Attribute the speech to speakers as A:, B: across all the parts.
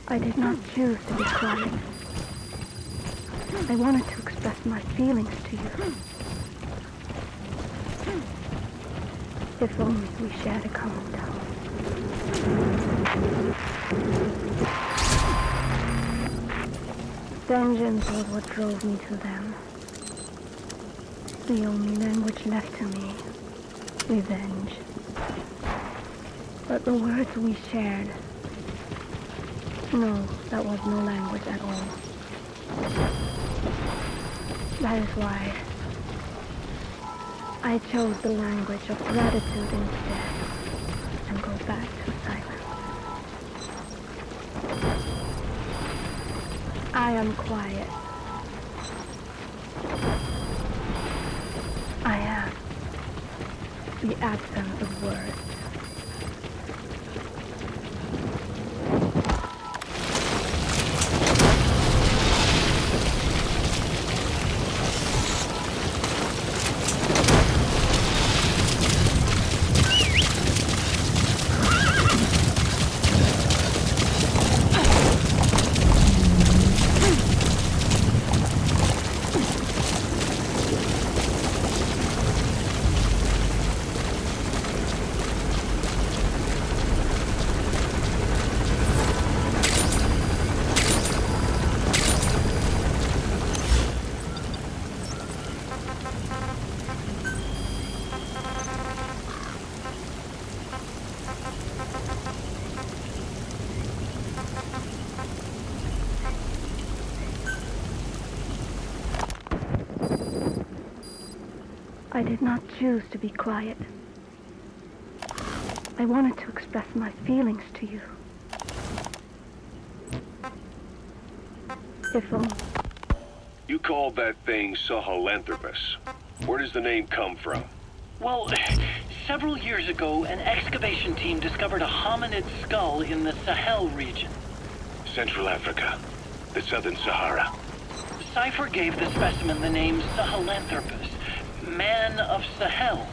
A: I did not choose to be quiet. I wanted to express my feelings to you. If only we shared a common tongue. Vengeance was what drove me to them. The only language left to me, revenge. But the words we shared, no, that was no language at all. That is why I chose the language of gratitude instead and go back to silence. I am quiet. I am the absence of words. I did not choose to be quiet. I wanted to express my feelings to you. If only...
B: You called that thing Sahelanthropus. Where does the name come from?
C: Well, several years ago, an excavation team discovered a hominid skull in the Sahel region.
B: Central Africa. The Southern Sahara.
C: Cypher gave the specimen the name Sahelanthropus, Man of Sahel.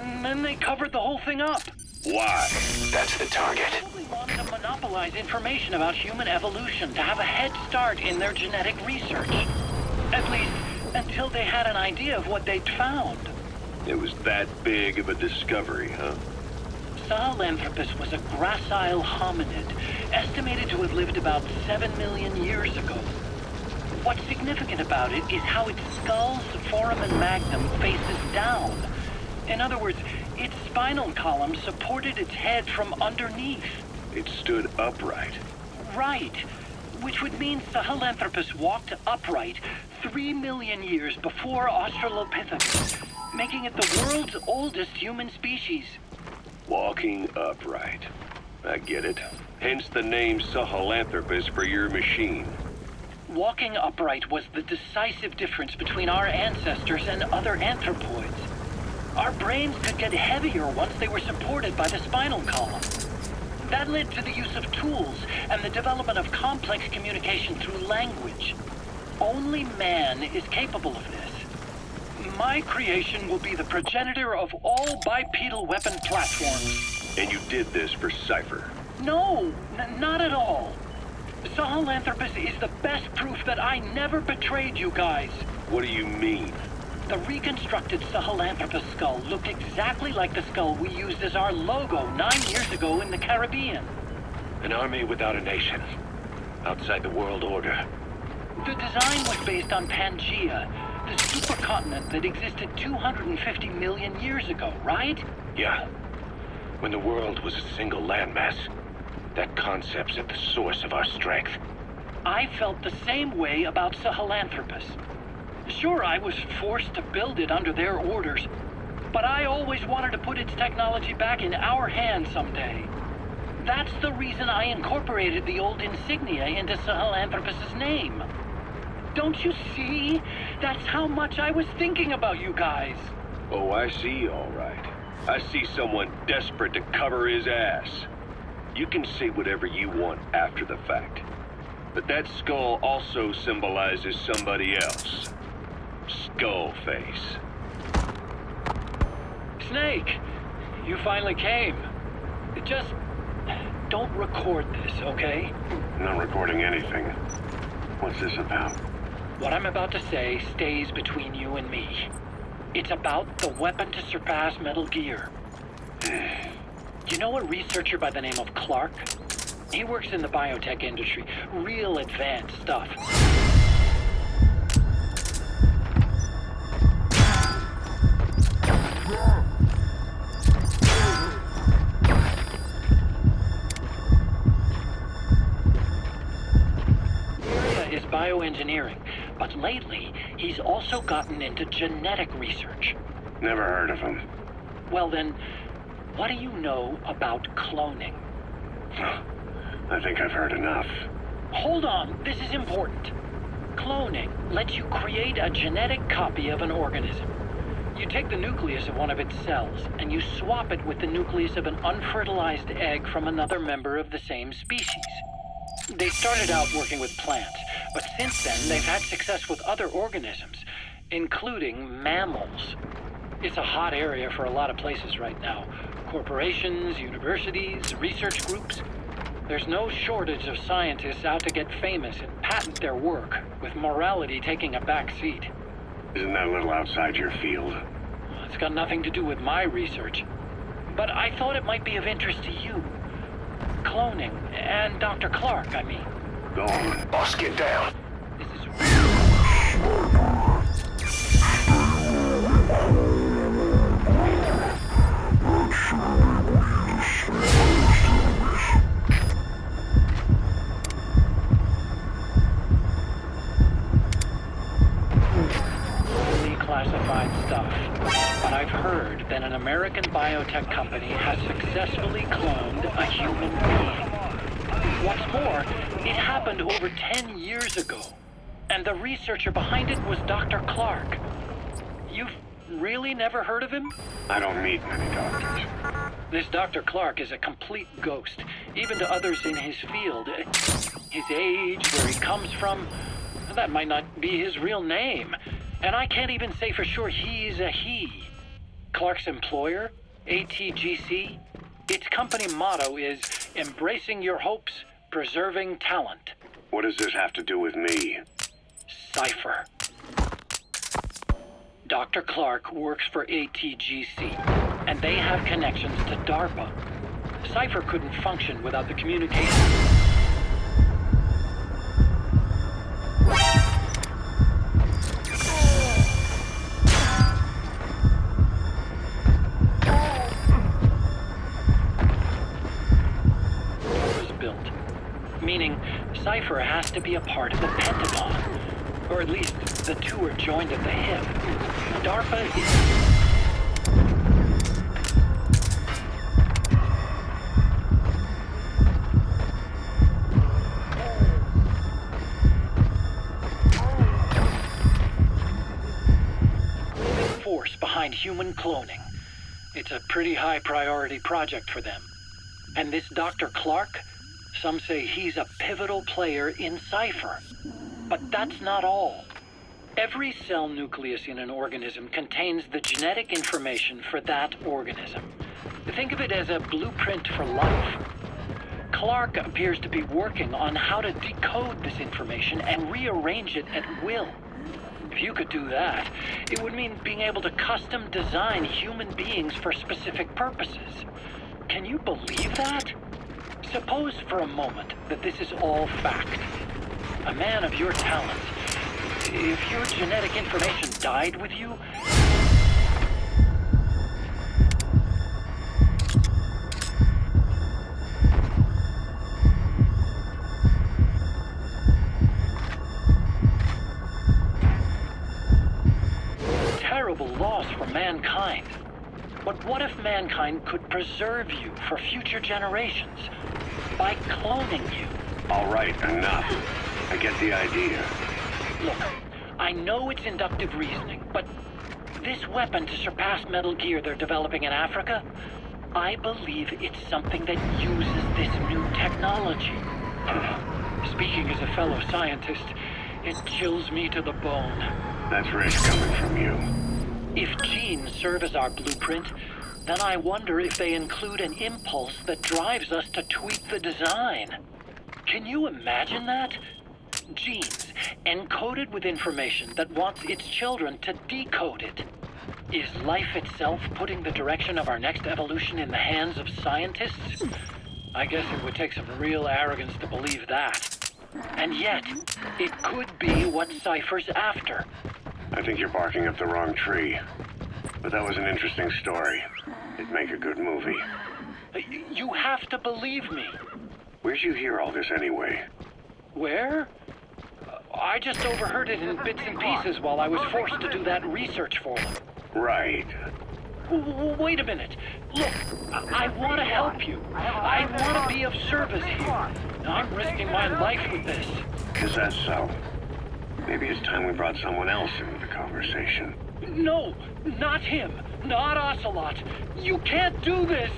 C: And then they covered the whole thing up.
B: Why? That's the target.
C: They probably wanted to monopolize information about human evolution to have a head start in their genetic research. At least, until they had an idea of what they'd found.
B: It was that big of a discovery, huh?
C: Sahelanthropus was a gracile hominid, estimated to have lived about 7 million years ago. What's significant about it is how its skull's foramen magnum faces down. In other words, its spinal column supported its head from underneath.
B: It stood upright.
C: Right. Which would mean Sahelanthropus walked upright 3 million years before Australopithecus, making it the world's oldest human species.
B: Walking upright. I get it. Hence the name Sahelanthropus for your machine.
C: Walking upright was the decisive difference between our ancestors and other anthropoids. Our brains could get heavier once they were supported by the spinal column. That led to the use of tools and the development of complex communication through language. Only man is capable of this. My creation will be the progenitor of all bipedal weapon platforms.
B: And you did this for Cypher?
C: No, not at all. Sahelanthropus is the best proof that I never betrayed you guys.
B: What do you mean?
C: The reconstructed Sahelanthropus skull looked exactly like the skull we used as our logo 9 years ago in the Caribbean.
B: An army without a nation. Outside the world order.
C: The design was based on Pangaea, the supercontinent that existed 250 million years ago, right?
B: Yeah. When the world was a single landmass. That concept's at the source of our strength.
C: I felt the same way about Sahelanthropus. Sure, I was forced to build it under their orders, but I always wanted to put its technology back in our hands someday. That's the reason I incorporated the old insignia into Sahelanthropus's name. Don't you see? That's how much I was thinking about you guys.
B: Oh, I see, all right. I see someone desperate to cover his ass. You can say whatever you want after the fact. But that skull also symbolizes somebody else. Skullface.
C: Snake, you finally came. don't record this, okay?
B: Not recording anything. What's this about?
C: What I'm about to say stays between you and me. It's about the weapon to surpass Metal Gear. You know a researcher by the name of Clark? He works in the biotech industry. Real advanced stuff. Is bioengineering, but lately he's also gotten into genetic research.
B: Never heard of him.
C: Well then, what do you know about cloning?
B: I think I've heard enough.
C: Hold on, this is important. Cloning lets you create a genetic copy of an organism. You take the nucleus of one of its cells, and you swap it with the nucleus of an unfertilized egg from another member of the same species. They started out working with plants, but since then they've had success with other organisms, including mammals. It's a hot area for a lot of places right now. Corporations, universities, research groups. There's no shortage of scientists out to get famous and patent their work, with morality taking a back seat.
B: Isn't that a little outside your field?
C: It's got nothing to do with my research. But I thought it might be of interest to you. Cloning, and Dr. Clark, I mean.
B: Go on. Boss, get down.
C: This is really classified stuff. But I've heard that an American biotech company has successfully cloned a human being. What's more, it happened over 10 years ago. And the researcher behind it was Dr. Clark. You've really never heard of him?
B: I don't meet many doctors.
C: This Dr. Clark is a complete ghost, even to others in his field. His age, where he comes from, that might not be his real name. And I can't even say for sure he's a he. Clark's employer, ATGC, its company motto is embracing your hopes, preserving talent.
B: What does this have to do with me?
C: Cypher. Dr. Clark works for ATGC, and they have connections to DARPA. Cypher couldn't function without the communication. Was built, meaning Cypher has to be a part of the Pentagon. Or at least, the two are joined at the hip. DARPA is... force behind human cloning. It's a pretty high priority project for them. And this Dr. Clark, some say he's a pivotal player in Cypher. But that's not all. Every cell nucleus in an organism contains the genetic information for that organism. Think of it as a blueprint for life. Clark appears to be working on how to decode this information and rearrange it at will. If you could do that, it would mean being able to custom design human beings for specific purposes. Can you believe that? Suppose for a moment that this is all fact. A man of your talents, if your genetic information died with you, terrible loss for mankind. But what if mankind could preserve you for future generations by cloning you?
B: All right, enough. I get the idea.
C: Look, I know it's inductive reasoning, but this weapon to surpass Metal Gear they're developing in Africa, I believe it's something that uses this new technology. Speaking as a fellow scientist, it chills me to the bone.
B: That's rich coming from you.
C: If genes serve as our blueprint, then I wonder if they include an impulse that drives us to tweak the design. Can you imagine that? Genes encoded with information that wants its children to decode it. Is life itself putting the direction of our next evolution in the hands of scientists? I guess it would take some real arrogance to believe that. And yet, it could be what Cypher's after.
B: I think you're barking up the wrong tree. But that was an interesting story. It'd make a good movie.
C: You have to believe me.
B: Where'd you hear all this anyway?
C: Where? I just overheard it in bits and pieces while I was forced to do that research for them.
B: Right.
C: Wait a minute. Look, I want to help you. I want to be of service here. I'm risking my life with this.
B: Is that so? Maybe it's time we brought someone else into the conversation.
C: No, not him. Not Ocelot. You can't do this.